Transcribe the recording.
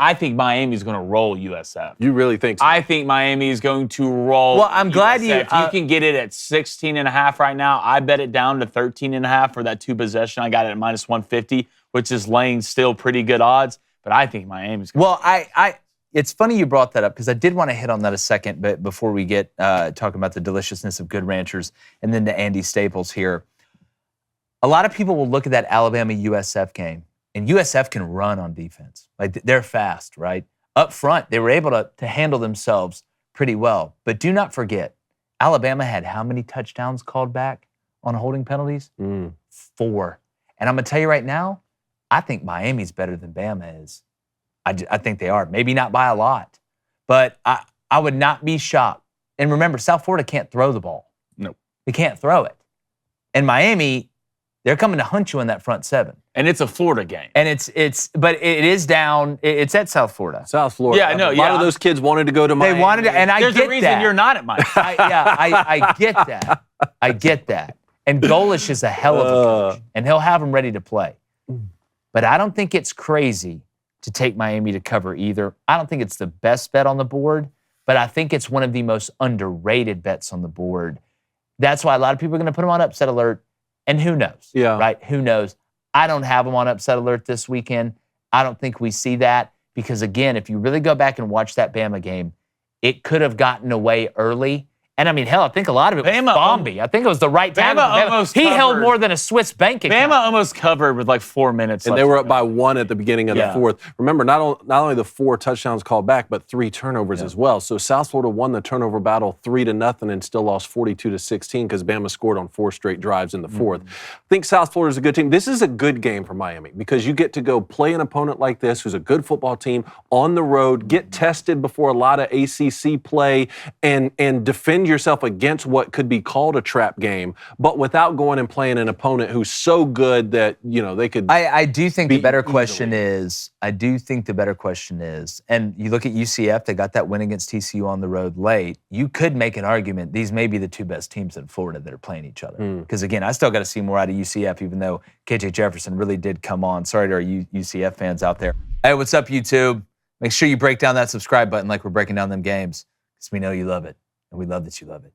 I think Miami's going to roll USF. You really think so? I think Miami is going to roll. Well, I'm glad you. You can get it at 16.5 right now. I bet it down to 13.5 for that 2 possession. I got it at minus 150, which is laying still pretty good odds. But I think Miami's going to. Well, it's funny you brought that up because I did want to hit on that a second, but before we get talking about the deliciousness of Good Ranchers and then to Andy Staples here. A lot of people will look at that Alabama-USF game, and USF can run on defense. Like, they're fast, right? Up front, they were able to handle themselves pretty well. But do not forget, Alabama had how many touchdowns called back on holding penalties? 4. And I'm going to tell you right now, I think Miami's better than Bama is. I think they are. Maybe not by a lot. But I would not be shocked. And remember, South Florida can't throw the ball. Nope. They can't throw it. And Miami, they're coming to hunt you in that front 7. And it's a Florida game. And but it is down. It's at South Florida. South Florida. Yeah, no, a lot of those kids wanted to go to Miami. They wanted to, and I There's get a reason that. you're not at Miami. I get that. I get that. And Golish is a hell of a coach, and he'll have them ready to play. But I don't think it's crazy to take Miami to cover either. I don't think it's the best bet on the board, but I think it's one of the most underrated bets on the board. That's why a lot of people are going to put them on upset alert. And who knows? Yeah. Right? Who knows? I don't have them on upset alert this weekend. I don't think we see that because, again, if you really go back and watch that Bama game, it could have gotten away early. And, I mean, hell, I think a lot of it was Bombi. I think it was the right time. He held more than a Swiss bank account. Bama almost covered with like 4 minutes and left. they were up by 1 at the beginning of the fourth. Remember, not only the 4 touchdowns called back, but 3 turnovers as well. So South Florida won the turnover battle 3-0 and still lost 42-16 because Bama scored on 4 straight drives in the fourth. I think South Florida's a good team. This is a good game for Miami because you get to go play an opponent like this who's a good football team on the road, get tested before a lot of ACC play, and defend yourself against what could be called a trap game, but without going and playing an opponent who's so good that, you know, they could. I do think the better question is, and you look at UCF, they got that win against TCU on the road late. You could make an argument these may be the 2 best teams in Florida that are playing each other. Because, again, I still got to see more out of UCF, even though KJ Jefferson really did come on. Sorry to our UCF fans out there. Hey, what's up, YouTube? Make sure you break down that subscribe button like we're breaking down them games because we know you love it, and we love that you love it.